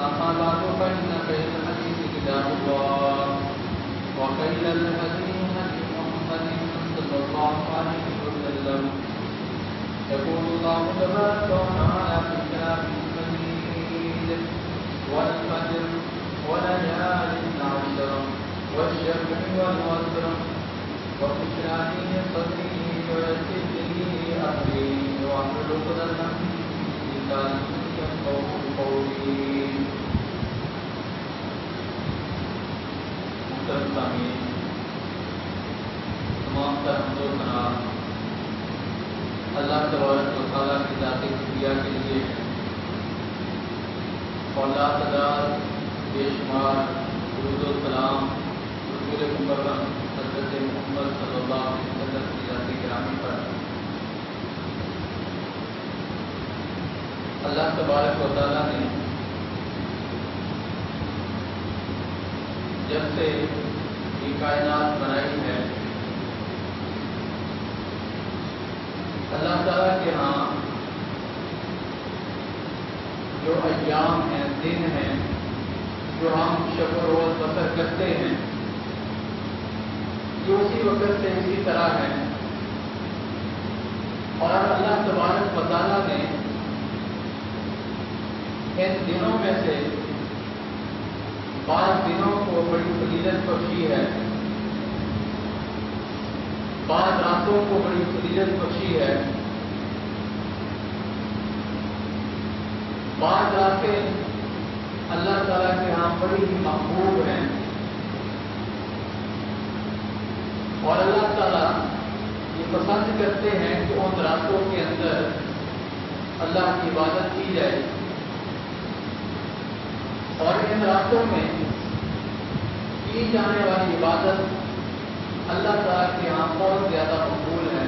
أما بعد فإن خير الحديث كتاب الله وخير الهدي هدي محمد صلى الله عليه وسلم. يقول الله تبارك وتعالى في كلامه المجيد: والفجر وليال عشر والشفع والوتر وذكرى من صدري ويسر لي أمري واحلل عقدة من لساني يفقهوا قولي. محترم سامعین، تمام تر حمد و ثنا اللہ تبارک و تعالیٰ کی ذات کبریہ کے لیے اور لا تعداد بے شمار درود و سلام رسول مکرم حضرت محمد صلی اللہ علیہ وسلم کی ذات گرامی پر. اللہ تبارک و تعالیٰ نے جب سے یہ کائنات بنائی ہے، اللہ تعالیٰ کے ہاں جو ایام ہیں، دن ہیں، جو ہم شب و روز بسر کرتے ہیں، یہ اسی وقت سے اسی طرح ہے. اور اللہ تبارک و تعالیٰ نے ان دنوں میں سے بعض دنوں کو بڑی فضیلت بخشی ہے، بعض راتوں کو بڑی فضیلت بخشی ہے. بعض راتیں اللہ تعالیٰ کے ہاں بڑی ہی محبوب ہیں اور اللہ تعالیٰ یہ پسند کرتے ہیں کہ ان راتوں کے اندر اللہ کی عبادت کی جائے. اور ان راتوں میں کی جانے والی عبادت اللہ تعالیٰ کے یہاں بہت زیادہ مقبول ہے.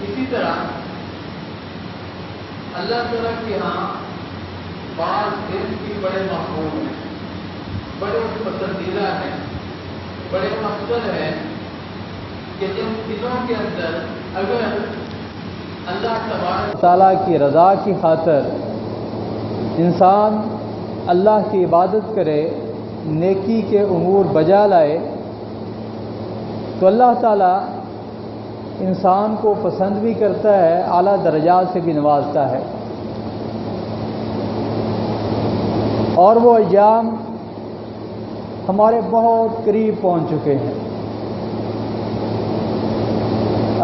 اسی طرح اللہ تعالیٰ کے یہاں بعض دن بھی بڑے محبوب ہیں، بڑے پسندیدہ ہیں، بڑے افضل ہیں کہ جن دنوں کے اندر اگر اللہ تبارک تعالیٰ کی رضا کی خاطر انسان اللہ کی عبادت کرے، نیکی کے امور بجا لائے، تو اللہ تعالیٰ انسان کو پسند بھی کرتا ہے، اعلیٰ درجات سے بھی نوازتا ہے. اور وہ ایام ہمارے بہت قریب پہنچ چکے ہیں.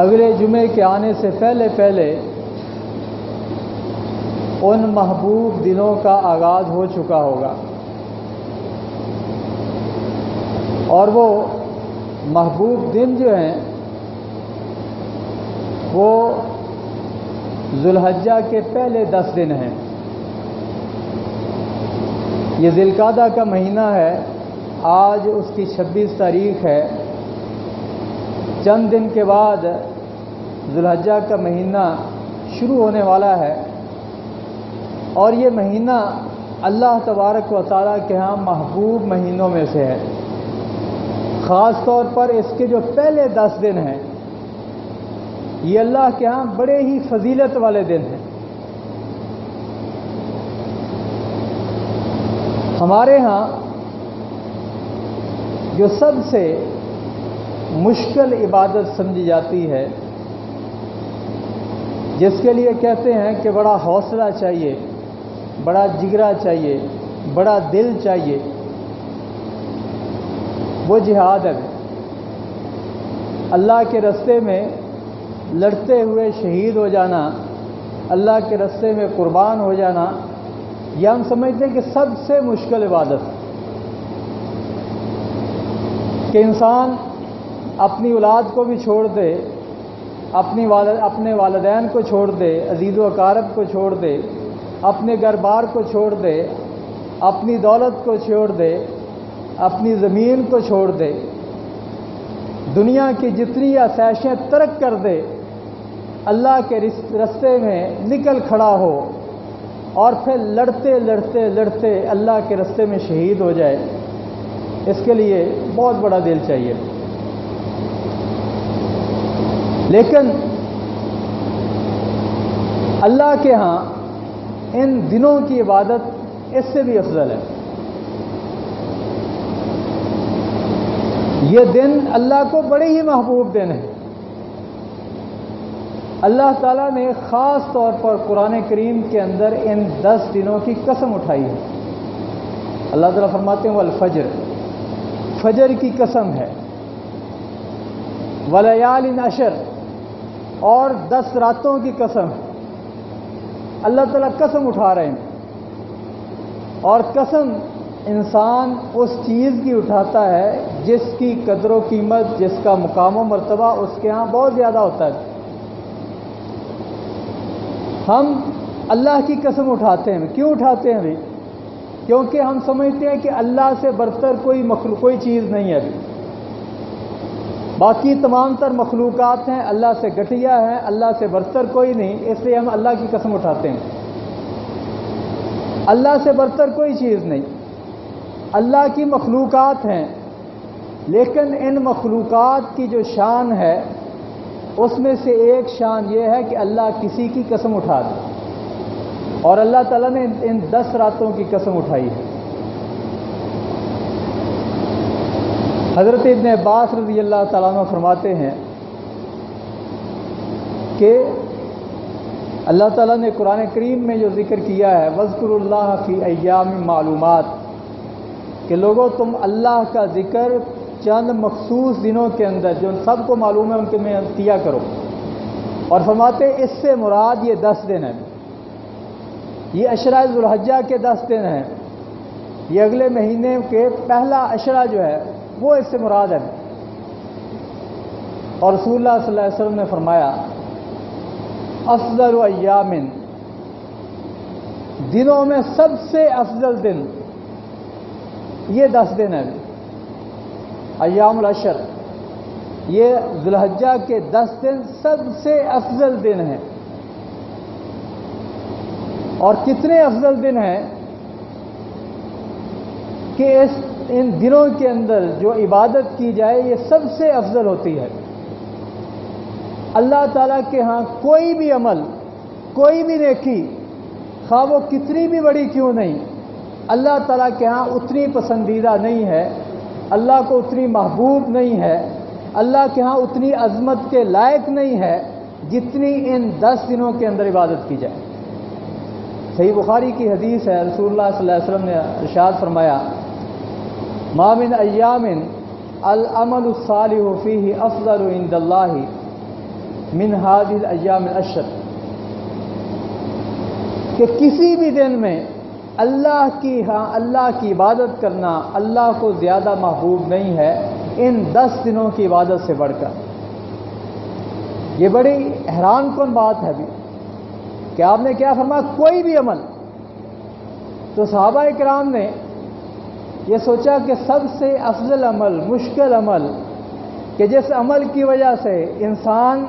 اگلے جمعے کے آنے سے پہلے پہلے ان محبوب دنوں کا آغاز ہو چکا ہوگا، اور وہ محبوب دن جو ہیں وہ ذوالحجہ کے پہلے 10 دن ہیں. یہ ذی القعدہ کا مہینہ ہے، آج اس کی 26 تاریخ ہے. چند دن کے بعد ذوالحجہ کا مہینہ شروع ہونے والا ہے، اور یہ مہینہ اللہ تبارک و تعالیٰ کے ہاں محبوب مہینوں میں سے ہے. خاص طور پر اس کے جو پہلے 10 دن ہیں یہ اللہ کے ہاں بڑے ہی فضیلت والے دن ہیں. ہمارے ہاں جو سب سے مشکل عبادت سمجھی جاتی ہے، جس کے لیے کہتے ہیں کہ بڑا حوصلہ چاہیے، بڑا جگرا چاہیے، بڑا دل چاہیے، وہ جہاد ہے. اللہ کے راستے میں لڑتے ہوئے شہید ہو جانا، اللہ کے راستے میں قربان ہو جانا، یہ ہم سمجھتے ہیں کہ سب سے مشکل عبادت، کہ انسان اپنی اولاد کو بھی چھوڑ دے، اپنے والدین کو چھوڑ دے، عزیز و اقارب کو چھوڑ دے، اپنے گھر بار کو چھوڑ دے، اپنی دولت کو چھوڑ دے، اپنی زمین کو چھوڑ دے، دنیا کی جتنی آسائشیں ترک کر دے، اللہ کے راستے میں نکل کھڑا ہو اور پھر لڑتے لڑتے لڑتے اللہ کے راستے میں شہید ہو جائے، اس کے لیے بہت بڑا دل چاہیے. لیکن اللہ کے ہاں ان دنوں کی عبادت اس سے بھی افضل ہے۔ یہ دن اللہ کو بڑے ہی محبوب دن ہیں۔ اللہ تعالیٰ نے خاص طور پر قرآن کریم کے اندر ان 10 دنوں کی قسم اٹھائی ہے۔ اللہ تعالیٰ فرماتے ہیں والفجر، فجر کی قسم ہے، ولیال عشر، اور 10 راتوں کی قسم ہے۔ اللہ تعالیٰ قسم اٹھا رہے ہیں، اور قسم انسان اس چیز کی اٹھاتا ہے جس کی قدر و قیمت، جس کا مقام و مرتبہ اس کے ہاں بہت زیادہ ہوتا ہے۔ ہم اللہ کی قسم اٹھاتے ہیں، کیوں اٹھاتے ہیں؟ کیونکہ ہم سمجھتے ہیں کہ اللہ سے برتر کوئی چیز نہیں ہے ابھی۔ باقی تمام تر مخلوقات ہیں، اللہ سے گھٹیا ہیں، اللہ سے برتر کوئی نہیں، اس لیے ہم اللہ کی قسم اٹھاتے ہیں۔ اللہ سے برتر کوئی چیز نہیں، اللہ کی مخلوقات ہیں، لیکن ان مخلوقات کی جو شان ہے اس میں سے ایک شان یہ ہے کہ اللہ کسی کی قسم اٹھا دے، اور اللہ تعالیٰ نے ان 10 راتوں کی قسم اٹھائی ہے۔ حضرت ابن عباس رضی اللہ تعالیٰ عنہ فرماتے ہیں کہ اللہ تعالیٰ نے قرآن کریم میں جو ذکر کیا ہے وَاذْكُرُوا اللَّهَ فِي أَيَّامٍ مَّعْلُومَاتٍ، کہ لوگوں تم اللہ کا ذکر چند مخصوص دنوں کے اندر جو سب کو معلوم ہے ان کے میں کیا کرو، اور فرماتے اس سے مراد یہ 10 دن ہیں، یہ عشرہ ذوالحجہ کے 10 دن ہیں، یہ اگلے مہینے کے پہلا عشرہ جو ہے وہ اس سے مراد ہے۔ اور رسول اللہ صلی اللہ علیہ وسلم نے فرمایا افضل ایام، دنوں میں سب سے افضل دن یہ 10 دن ہیں، ایام العشر، یہ ذوالحجہ کے 10 دن سب سے افضل دن ہیں۔ اور کتنے افضل دن ہیں کہ ان دنوں کے اندر جو عبادت کی جائے یہ سب سے افضل ہوتی ہے۔ اللہ تعالیٰ کے ہاں کوئی بھی عمل، کوئی بھی نیکی، خواہ وہ کتنی بھی بڑی کیوں نہیں، اللہ تعالیٰ کے ہاں اتنی پسندیدہ نہیں ہے، اللہ کو اتنی محبوب نہیں ہے، اللہ کے ہاں اتنی عظمت کے لائق نہیں ہے جتنی ان 10 دنوں کے اندر عبادت کی جائے۔ صحیح بخاری کی حدیث ہے، رسول اللہ صلی اللہ علیہ وسلم نے ارشاد فرمایا ما من ایام العمل الصالح فیہ افضل عند اللہ من هذه الایام العشر، کہ کسی بھی دن میں اللہ کی عبادت کرنا اللہ کو زیادہ محبوب نہیں ہے ان 10 دنوں کی عبادت سے بڑھ کر۔ یہ بڑی حیران کن بات ہے بھی کہ آپ نے کیا فرمایا کوئی بھی عمل، تو صحابہ کرام نے یہ سوچا کہ سب سے افضل عمل، مشکل عمل، کہ جس عمل کی وجہ سے انسان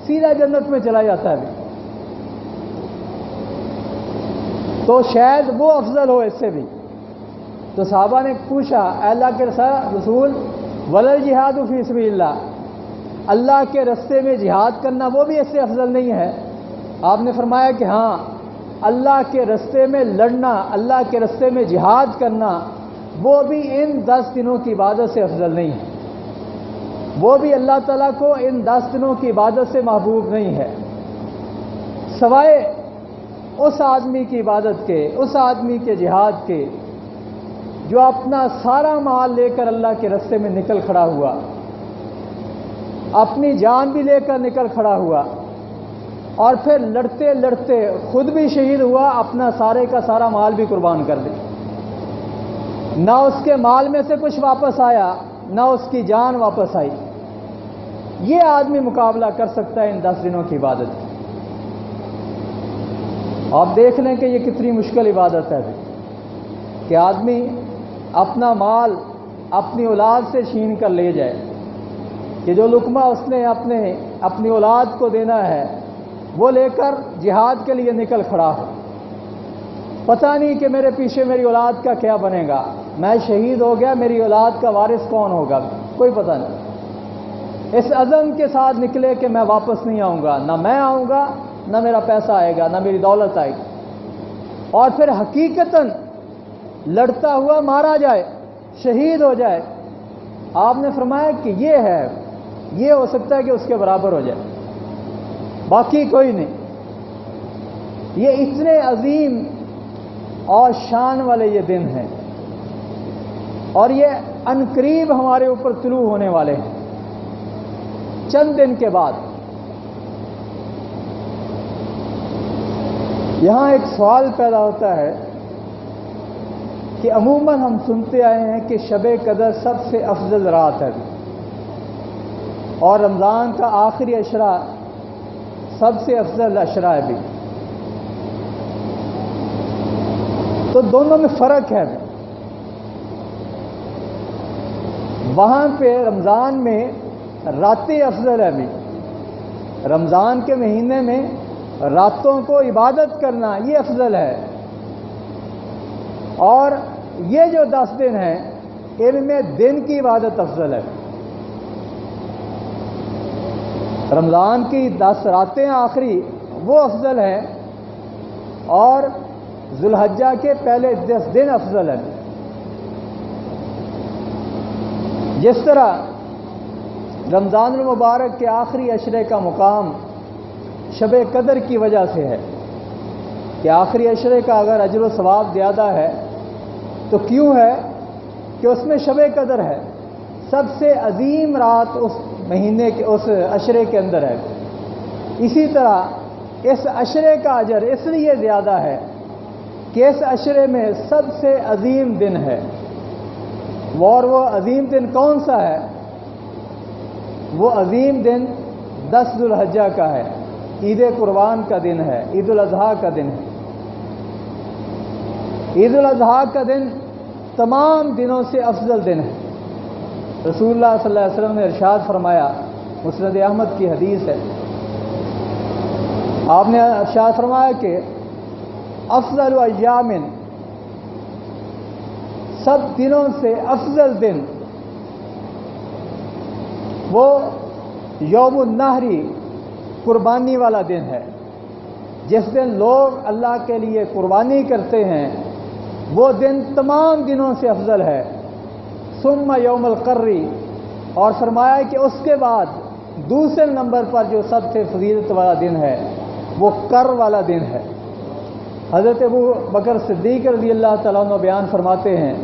سیدھا جنت میں چلا جاتا ہے، تو شاید وہ افضل ہو اس سے بھی۔ تو صحابہ نے پوچھا اے اللہ کے رسول ولل جہاد فی سبیل اللہ، اللہ کے رستے میں جہاد کرنا وہ بھی اس سے افضل نہیں ہے؟ آپ نے فرمایا کہ ہاں، اللہ کے رستے میں لڑنا، اللہ کے رستے میں جہاد کرنا وہ بھی ان 10 دنوں کی عبادت سے افضل نہیں ہے، وہ بھی اللہ تعالیٰ کو ان 10 دنوں کی عبادت سے محبوب نہیں ہے، سوائے اس آدمی کی عبادت کے، اس آدمی کے جہاد کے جو اپنا سارا مال لے کر اللہ کے رستے میں نکل کھڑا ہوا، اپنی جان بھی لے کر نکل کھڑا ہوا، اور پھر لڑتے لڑتے خود بھی شہید ہوا، اپنا سارے کا سارا مال بھی قربان کر دیا، نہ اس کے مال میں سے کچھ واپس آیا نہ اس کی جان واپس آئی۔ یہ آدمی مقابلہ کر سکتا ہے ان 10 دنوں کی عبادت کی۔ آپ دیکھ لیں کہ یہ کتنی مشکل عبادت ہے کہ آدمی اپنا مال اپنی اولاد سے چھین کر لے جائے، کہ جو لقمہ اس نے اپنی اولاد کو دینا ہے وہ لے کر جہاد کے لیے نکل کھڑا ہو، پتہ نہیں کہ میرے پیچھے میری اولاد کا کیا بنے گا، میں شہید ہو گیا، میری اولاد کا وارث کون ہوگا، کوئی پتہ نہیں۔ اس عزم کے ساتھ نکلے کہ میں واپس نہیں آؤں گا، نہ میں آؤں گا، نہ میرا پیسہ آئے گا، نہ میری دولت آئے گی۔ اور پھر حقیقتاً لڑتا ہوا مارا جائے، شہید ہو جائے، آپ نے فرمایا کہ یہ ہو سکتا ہے کہ اس کے برابر ہو جائے، باقی کوئی نہیں۔ یہ اتنے عظیم اور شان والے یہ دن ہیں، اور یہ عنقریب ہمارے اوپر طلوع ہونے والے ہیں، چند دن کے بعد۔ یہاں ایک سوال پیدا ہوتا ہے کہ عموماً ہم سنتے آئے ہیں کہ شب قدر سب سے افضل رات ہے، اور رمضان کا آخری عشرہ سب سے افضل عشرہ ہے بھی، تو دونوں میں فرق ہے۔ وہاں پہ رمضان میں راتیں افضل ہے بھی، رمضان کے مہینے میں راتوں کو عبادت کرنا یہ افضل ہے، اور یہ جو 10 دن ہیں ان میں دن کی عبادت افضل ہے۔ رمضان کی 10 راتیں آخری وہ افضل ہیں، اور ذوالحجہ کے پہلے 10 دن افضل ہیں۔ جس طرح رمضان المبارک کے آخری عشرے کا مقام شب قدر کی وجہ سے ہے کہ آخری عشرے کا اگر اجر و ثواب زیادہ ہے تو کیوں ہے کہ اس میں شب قدر ہے، سب سے عظیم رات اس مہینے کے اس عشرے کے اندر ہے۔ اسی طرح اس عشرے کا اجر اس لیے زیادہ ہے کہ اس عشرے میں سب سے عظیم دن ہے، اور وہ عظیم دن کون سا ہے؟ وہ عظیم دن 10 ذوالحجہ کا ہے، عید قربان کا دن ہے، عید الاضحیٰ کا دن ہے۔ عید الاضحیٰ کا دن تمام دنوں سے افضل دن ہے۔ رسول اللہ صلی اللہ علیہ وسلم نے ارشاد فرمایا، مسند احمد کی حدیث ہے، آپ نے ارشاد فرمایا کہ افضل ایام، سب دنوں سے افضل دن وہ یوم النحری، قربانی والا دن ہے، جس دن لوگ اللہ کے لیے قربانی کرتے ہیں، وہ دن تمام دنوں سے افضل ہے۔ ثم یوم القری، اور فرمایا کہ اس کے بعد دوسرے نمبر پر جو سب سے فضیلت والا دن ہے وہ کر والا دن ہے۔ حضرت ابو بکر صدیق رضی اللہ تعالیٰ عنہ بیان فرماتے ہیں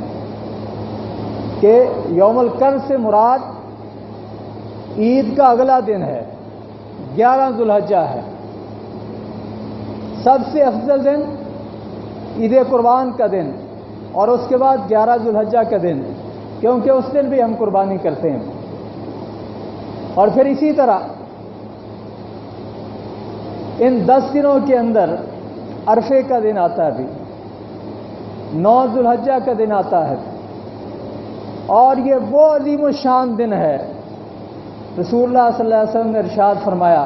کہ یوم الکر سے مراد عید کا اگلا دن ہے، 11 ذوالحجہ ہے۔ سب سے افضل دن عید قربان کا دن، اور اس کے بعد 11 ذوالحجہ کا دن، کیونکہ اس دن بھی ہم قربانی کرتے ہیں۔ اور پھر اسی طرح ان 10 دنوں کے اندر عرفے کا دن آتا ہے بھی، 9 ذوالحجہ کا دن آتا ہے، اور یہ وہ عظیم الشان دن ہے۔ رسول اللہ صلی اللہ علیہ وسلم نے ارشاد فرمایا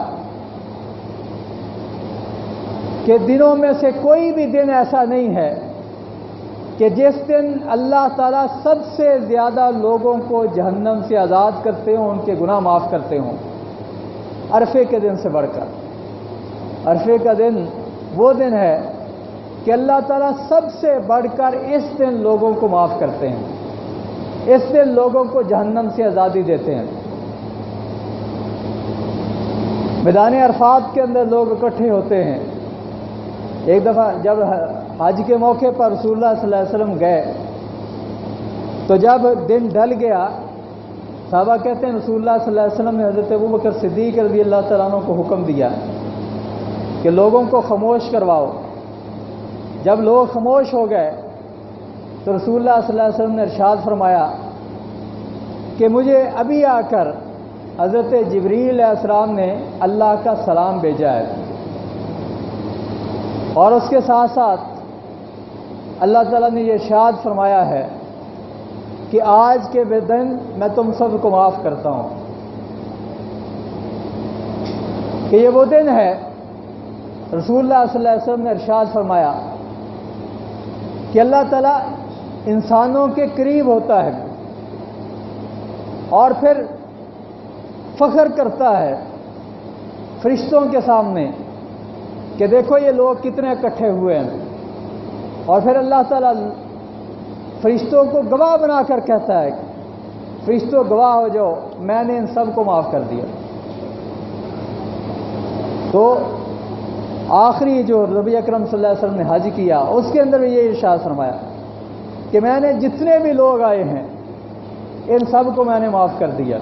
کہ دنوں میں سے کوئی بھی دن ایسا نہیں ہے کہ جس دن اللہ تعالیٰ سب سے زیادہ لوگوں کو جہنم سے آزاد کرتے ہوں، ان کے گناہ معاف کرتے ہوں، عرفے کے دن سے بڑھ کر۔ عرفے کا دن وہ دن ہے کہ اللہ تعالیٰ سب سے بڑھ کر اس دن لوگوں کو معاف کرتے ہیں، اس دن لوگوں کو جہنم سے آزادی دیتے ہیں۔ میدان عرفات کے اندر لوگ اکٹھے ہوتے ہیں۔ ایک دفعہ جب حج کے موقع پر رسول اللہ صلی اللہ علیہ وسلم گئے تو جب دن ڈھل گیا، صحابہ کہتے ہیں رسول اللہ صلی اللہ علیہ وسلم نے حضرت ابو بکر صدیق رضی اللہ تعالیٰ عنہ کو حکم دیا کہ لوگوں کو خاموش کرواؤ۔ جب لوگ خاموش ہو گئے تو رسول اللہ صلی اللہ علیہ وسلم نے ارشاد فرمایا کہ مجھے ابھی آ کر حضرت جبریل علیہ السلام نے اللہ کا سلام بھیجا ہے، اور اس کے ساتھ ساتھ اللہ تعالیٰ نے یہ ارشاد فرمایا ہے کہ آج کے دن میں تم سب کو معاف کرتا ہوں، کہ یہ وہ دن ہے۔ رسول اللہ صلی اللہ علیہ وسلم نے ارشاد فرمایا کہ اللہ تعالیٰ انسانوں کے قریب ہوتا ہے اور پھر فخر کرتا ہے فرشتوں کے سامنے کہ دیکھو یہ لوگ کتنے اکٹھے ہوئے ہیں، اور پھر اللہ تعالیٰ فرشتوں کو گواہ بنا کر کہتا ہے فرشتوں گواہ ہو جاؤ میں نے ان سب کو معاف کر دیا. تو آخری جو نبی اکرم صلی اللہ علیہ وسلم نے حج کیا اس کے اندر بھی یہ ارشاد فرمایا کہ میں نے جتنے بھی لوگ آئے ہیں ان سب کو میں نے معاف کر دیا.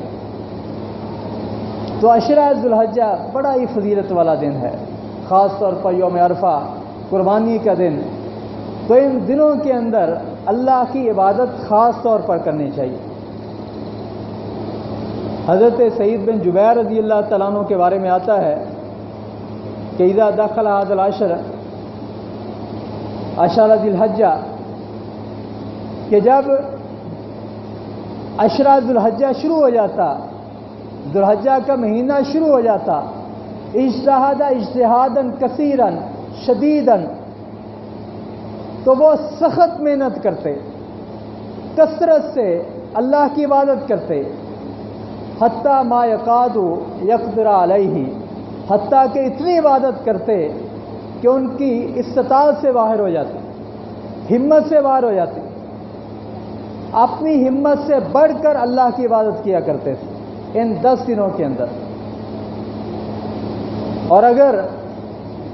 تو عشرہ ذوالحجہ بڑا ہی فضیلت والا دن ہے، خاص طور پر یوم عرفہ قربانی کا دن. تو ان دنوں کے اندر اللہ کی عبادت خاص طور پر کرنی چاہیے. حضرت سعید بن جبیر رضی اللہ تعالیٰ عنہ کے بارے میں آتا ہے کہ اذا دخل هذا العشر عشرہ ذی الحجہ، کہ جب عشرہ ذوالحجہ شروع ہو جاتا، ذوالحجہ کا مہینہ شروع ہو جاتا، اجتہاد اجتہادا کثیرا شدیدا، تو وہ سخت محنت کرتے، کثرت سے اللہ کی عبادت کرتے، حتیٰ ما یکاد یقدر علیہ، حتیٰ کہ اتنی عبادت کرتے کہ ان کی استطاعت سے باہر ہو جاتی، ہمت سے باہر ہو جاتی، اپنی ہمت سے بڑھ کر اللہ کی عبادت کیا کرتے تھے ان 10 دنوں کے اندر. اور اگر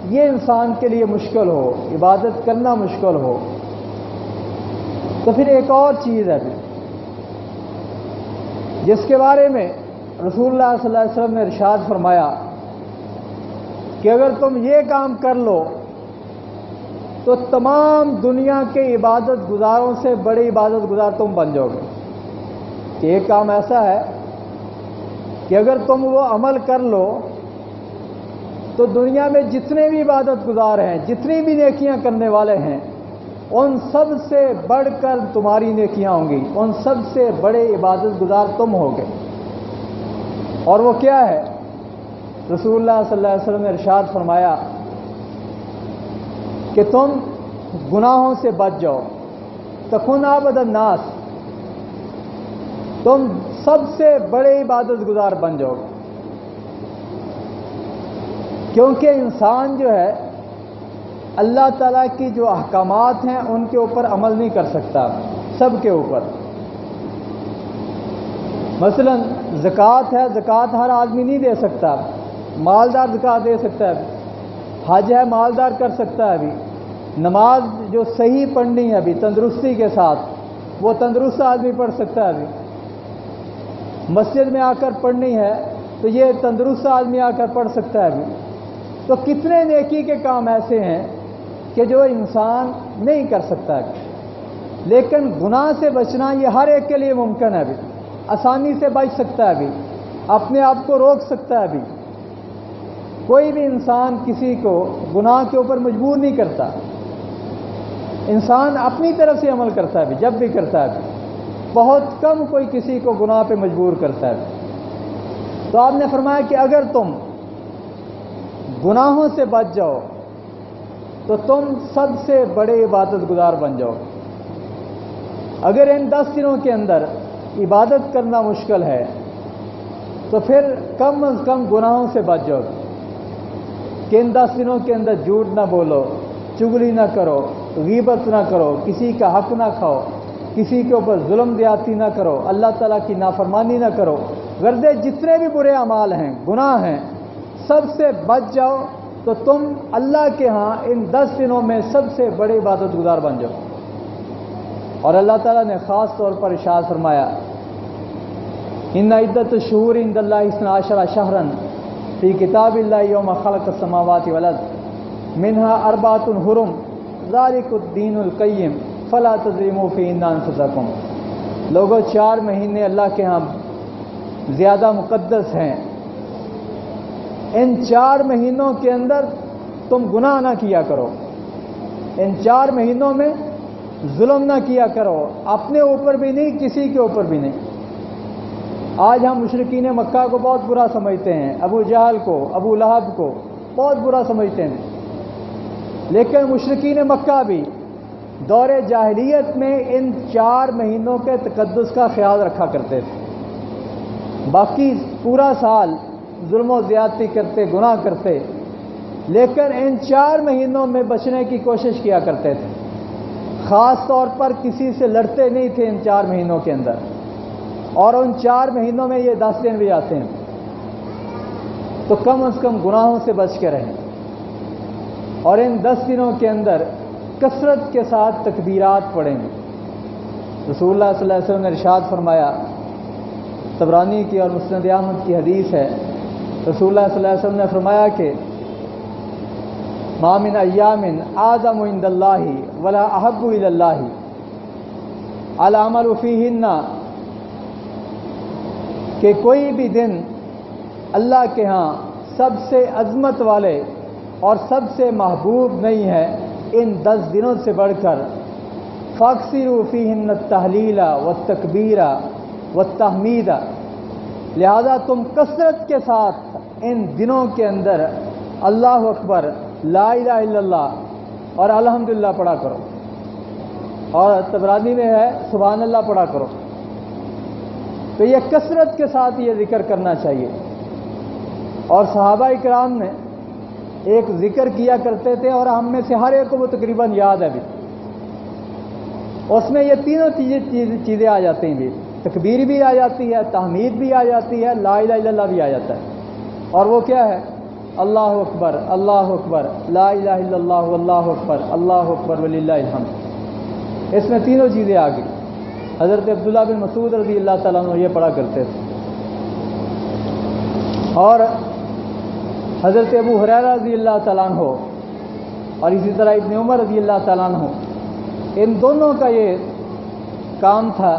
یہ انسان کے لیے مشکل ہو، عبادت کرنا مشکل ہو، تو پھر ایک اور چیز ہے جس کے بارے میں رسول اللہ صلی اللہ علیہ وسلم نے ارشاد فرمایا کہ اگر تم یہ کام کر لو تو تمام دنیا کے عبادت گزاروں سے بڑے عبادت گزار تم بن جاؤ گے. کہ ایک کام ایسا ہے کہ اگر تم وہ عمل کر لو تو دنیا میں جتنے بھی عبادت گزار ہیں، جتنی بھی نیکیاں کرنے والے ہیں، ان سب سے بڑھ کر تمہاری نیکیاں ہوں گی، ان سب سے بڑے عبادت گزار تم ہوگے. اور وہ کیا ہے؟ رسول اللہ صلی اللہ علیہ وسلم نے ارشاد فرمایا کہ تم گناہوں سے بچ جاؤ، تکن عبد الناس، تم سب سے بڑے عبادت گزار بن جاؤ. کیونکہ انسان جو ہے اللہ تعالیٰ کی جو احکامات ہیں ان کے اوپر عمل نہیں کر سکتا، سب کے اوپر. مثلا زکوٰۃ ہے، زکوٰۃ ہر آدمی نہیں دے سکتا، مالدار زکوٰۃ دے سکتا ہے. حج ہے، مالدار کر سکتا ہے. ابھی نماز جو صحیح پڑھنی ہے ابھی تندرستی کے ساتھ، وہ تندرست آدمی پڑھ سکتا ہے. ابھی مسجد میں آ کر پڑھنی ہے تو یہ تندرست آدمی آ کر پڑھ سکتا ہے. ابھی تو کتنے نیکی کے کام ایسے ہیں کہ جو انسان نہیں کر سکتا ہے. لیکن گناہ سے بچنا یہ ہر ایک کے لیے ممکن ہے. ابھی آسانی سے بچ سکتا ہے، ابھی اپنے آپ کو روک سکتا ہے. ابھی کوئی بھی انسان کسی کو گناہ کے اوپر مجبور نہیں کرتا، انسان اپنی طرف سے عمل کرتا ہے. ابھی جب بھی کرتا ہے، بہت کم کوئی کسی کو گناہ پہ مجبور کرتا ہے. تو آپ نے فرمایا کہ اگر تم گناہوں سے بچ جاؤ تو تم سب سے بڑے عبادت گزار بن جاؤ. اگر ان 10 دنوں کے اندر عبادت کرنا مشکل ہے تو پھر کم از کم گناہوں سے بچ جاؤ. کہ ان 10 دنوں کے اندر جھوٹ نہ بولو، چغلی نہ کرو، غیبت نہ کرو، کسی کا حق نہ کھاؤ، کسی کے اوپر ظلم زیادتی نہ کرو، اللہ تعالیٰ کی نافرمانی نہ کرو. غرضے جتنے بھی برے اعمال ہیں، گناہ ہیں، سب سے بچ جاؤ تو تم اللہ کے ہاں ان 10 دنوں میں سب سے بڑے عبادت گزار بن جاؤ. اور اللہ تعالیٰ نے خاص طور پر ارشاد فرمایا ان عدت الشہور عند اللہ 12 شہرا فی کتاب اللہ یوم خلق السماوات والارض منها 4 حرم ذالک الدین القیم فلا تظلموا فیہن انفسکم. لوگوں 4 مہینے اللہ کے ہاں زیادہ مقدس ہیں. ان 4 مہینوں کے اندر تم گناہ نہ کیا کرو، ان 4 مہینوں میں ظلم نہ کیا کرو، اپنے اوپر بھی نہیں، کسی کے اوپر بھی نہیں. آج ہم مشرکین مکہ کو بہت برا سمجھتے ہیں، ابو جہل کو، ابو لہب کو بہت برا سمجھتے ہیں. لیکن مشرکین مکہ بھی دور جاہلیت میں ان 4 مہینوں کے تقدس کا خیال رکھا کرتے تھے. باقی پورا سال ظلم و زیادتی کرتے، گناہ کرتے، لیکن ان 4 مہینوں میں بچنے کی کوشش کیا کرتے تھے. خاص طور پر کسی سے لڑتے نہیں تھے ان 4 مہینوں کے اندر، اور ان 4 مہینوں میں یہ 10 دن بھی آتے ہیں، تو کم از کم گناہوں سے بچ کے رہیں، اور ان 10 دنوں کے اندر کثرت کے ساتھ تکبیرات پڑھیں گے۔ رسول اللہ صلی اللہ علیہ وسلم نے ارشاد فرمایا، طبرانی کی اور مسند احمد کی حدیث ہے، رسول اللہ صلی اللہ علیہ وسلم نے فرمایا کہ ما من ایام اعظم عند اللہ ولا احب الی اللہ العمل فیہن، کہ کوئی بھی دن اللہ کے ہاں سب سے عظمت والے اور سب سے محبوب نہیں ہے ان 10 دنوں سے بڑھ کر، فاکثروا فیہن التہلیل والتکبیر والتحمید، لہذا تم کثرت کے ساتھ ان دنوں کے اندر اللہ اکبر، لا الہ الا اللہ اور الحمدللہ پڑھا کرو، اور طبرانی میں ہے سبحان اللہ پڑھا کرو۔ تو یہ کثرت کے ساتھ یہ ذکر کرنا چاہیے۔ اور صحابہ کرام نے ایک ذکر کیا کرتے تھے، اور ہم میں سے ہر ایک کو وہ تقریباً یاد ہے بھی، اس میں یہ تینوں چیزیں آ جاتی ہیں بھی، تکبیر بھی آ جاتی ہے، تحمید بھی آ جاتی ہے، لا الہ الا اللہ بھی آ جاتا ہے۔ اور وہ کیا ہے؟ اللہ اکبر، اللہ اکبر، لا الہ الا اللہ، اللہ اکبر، اللہ اکبر وللہ الحمد۔ اس میں تینوں چیزیں آ گئی۔ حضرت عبداللہ بن مسعود رضی اللہ تعالیٰ عنہ یہ پڑھا کرتے تھے، اور حضرت ابو ہریرہ رضی اللہ تعالیٰ عنہ اور اسی طرح ابن عمر رضی اللہ تعالیٰ عنہ، ان دونوں کا یہ کام تھا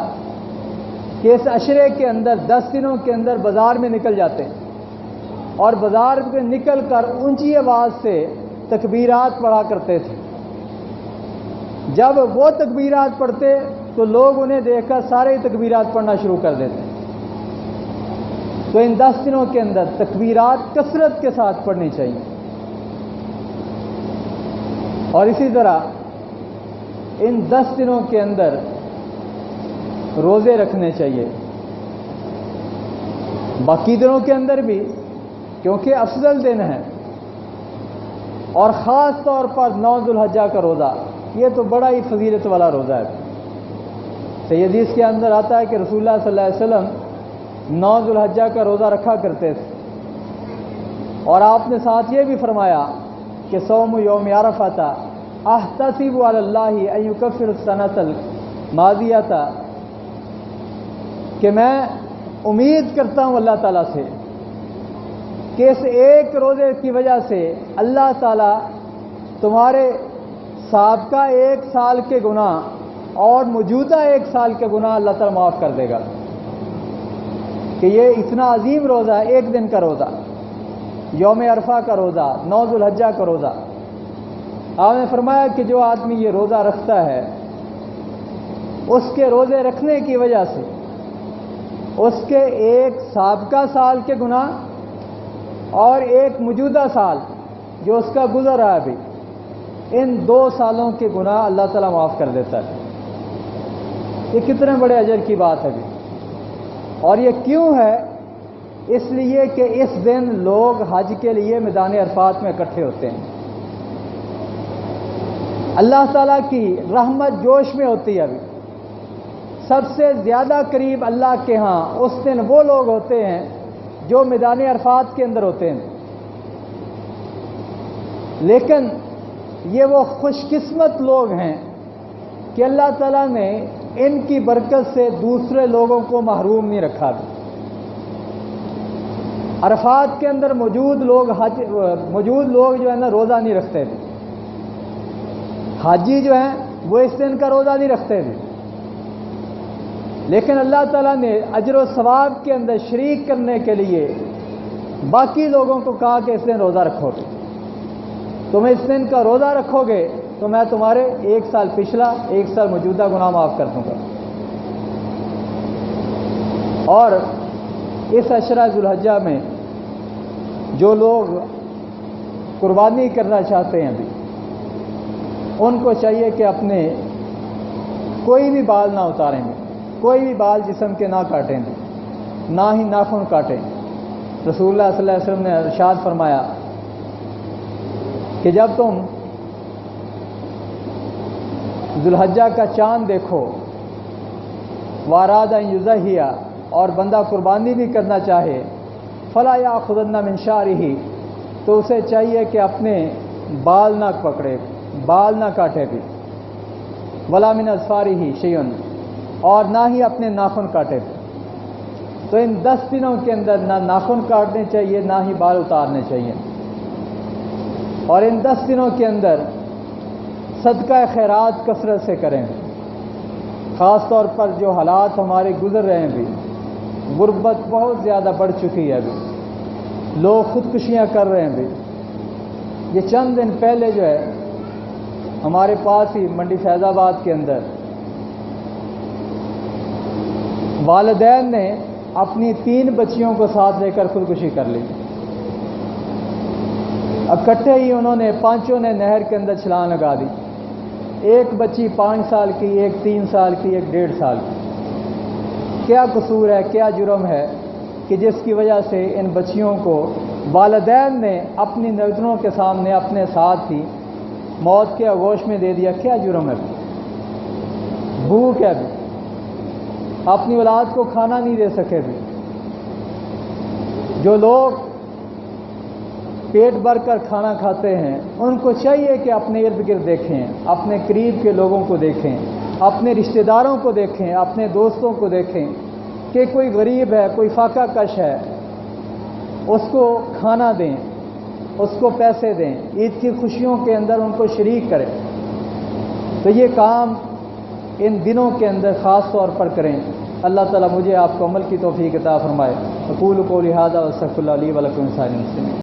کہ اس عشرے کے اندر 10 دنوں کے اندر بازار میں نکل جاتے اور بازار میں نکل کر اونچی آواز سے تکبیرات پڑھا کرتے تھے۔ جب وہ تکبیرات پڑھتے تو لوگ انہیں دیکھ کر سارے تکبیرات پڑھنا شروع کر دیتے۔ تو ان 10 دنوں کے اندر تکبیرات کثرت کے ساتھ پڑھنی چاہیے، اور اسی طرح ان 10 دنوں کے اندر روزے رکھنے چاہیے، باقی دنوں کے اندر بھی، کیونکہ افضل دن ہے، اور خاص طور پر 9 ذوالحجہ کا روزہ یہ تو بڑا ہی فضیلت والا روزہ ہے۔ صحیح حدیث کے اندر آتا ہے کہ رسول اللہ صلی اللہ علیہ وسلم 9 ذوالحجہ کا روزہ رکھا کرتے تھے، اور آپ نے ساتھ یہ بھی فرمایا کہ صوم یوم عرفہ احتسب علی اللہ ان یکفر السنۃ الماضیۃ، کہ میں امید کرتا ہوں اللہ تعالیٰ سے کہ اس ایک روزے کی وجہ سے اللہ تعالیٰ تمہارے سابقہ 1 سال کے گناہ اور موجودہ 1 سال کے گناہ اللہ تعالیٰ معاف کر دے گا، کہ یہ اتنا عظیم روزہ ہے، 1 دن کا روزہ، یوم عرفہ کا روزہ، 9 ذوالحجہ کا روزہ۔ آپ نے فرمایا کہ جو آدمی یہ روزہ رکھتا ہے، اس کے روزے رکھنے کی وجہ سے اس کے 1 سابقہ سال کے گناہ اور 1 موجودہ سال جو اس کا گزر رہا ہے ابھی، ان 2 سالوں کے گناہ اللہ تعالیٰ معاف کر دیتا ہے۔ یہ کتنے بڑے اجر کی بات ہے ابھی۔ اور یہ کیوں ہے؟ اس لیے کہ اس دن لوگ حج کے لیے میدان عرفات میں اکٹھے ہوتے ہیں، اللہ تعالیٰ کی رحمت جوش میں ہوتی ہے۔ ابھی سب سے زیادہ قریب اللہ کے ہاں اس دن وہ لوگ ہوتے ہیں جو میدان عرفات کے اندر ہوتے ہیں، لیکن یہ وہ خوش قسمت لوگ ہیں کہ اللہ تعالیٰ نے ان کی برکت سے دوسرے لوگوں کو محروم نہیں رکھا۔ عرفات کے اندر موجود لوگ جو ہے نا روزہ نہیں رکھتے تھے، حاجی جو ہیں وہ اس دن کا روزہ نہیں رکھتے تھے، لیکن اللہ تعالیٰ نے اجر و ثواب کے اندر شریک کرنے کے لیے باقی لوگوں کو کہا کہ اس دن روزہ رکھو گے، تم اس دن کا روزہ رکھو گے تو میں تمہارے 1 سال پچھلا 1 سال موجودہ گناہ معاف کر دوں گا۔ اور اس عشرہ ذوالحجہ میں جو لوگ قربانی کرنا چاہتے ہیں ابھی، ان کو چاہیے کہ اپنے کوئی بھی بال نہ اتاریں گے، کوئی بھی بال جسم کے نہ کاٹیں گے، نہ ہی ناخن کاٹیں۔ رسول اللہ صلی اللہ علیہ وسلم نے ارشاد فرمایا کہ جب تم ذوالحجہ کا چاند دیکھو، واراد ان یضحیہ، اور بندہ قربانی بھی کرنا چاہے، فلا یاخذن من شعرہ، تو اسے چاہیے کہ اپنے بال نہ پکڑے، بال نہ کاٹے بھی، ولا من اظفارہ شیء، اور نہ ہی اپنے ناخن کاٹے بھی۔ تو ان 10 دنوں کے اندر نہ ناخن کاٹنے چاہیے، نہ ہی بال اتارنے چاہیے، اور ان 10 دنوں کے اندر صدقہ خیرات کثرت سے کریں، خاص طور پر جو حالات ہمارے گزر رہے ہیں بھی، غربت بہت زیادہ بڑھ چکی ہے ابھی، لوگ خودکشیاں کر رہے ہیں بھی۔ یہ چند دن پہلے جو ہے ہمارے پاس ہی منڈی فیض آباد کے اندر والدین نے اپنی 3 بچیوں کو ساتھ لے کر خودکشی کر لی۔ اکٹھے ہی انہوں نے 5 نے نہر کے اندر چھلانگ لگا دی، ایک بچی 5 سال کی، ایک 3 سال کی، ایک 1.5 سال کی۔ کیا قصور ہے، کیا جرم ہے کہ جس کی وجہ سے ان بچیوں کو والدین نے اپنی نظروں کے سامنے اپنے ساتھ ہی موت کے آغوش میں دے دیا؟ کیا جرم ہے؟ بھوک ہے بھی، اپنی اولاد کو کھانا نہیں دے سکے بھی۔ جو لوگ پیٹ بھر کر کھانا کھاتے ہیں ان کو چاہیے کہ اپنے ارد گرد دیکھیں، اپنے قریب کے لوگوں کو دیکھیں، اپنے رشتہ داروں کو دیکھیں، اپنے دوستوں کو دیکھیں کہ کوئی غریب ہے، کوئی فاقہ کش ہے، اس کو کھانا دیں، اس کو پیسے دیں، عید کی خوشیوں کے اندر ان کو شریک کریں۔ تو یہ کام ان دنوں کے اندر خاص طور پر کریں۔ اللہ تعالیٰ مجھے آپ کو عمل کی توفیق عطا فرمائے۔ اقول قولی ھذا واستغفر اللہ لی ولکم سائر المسلمین۔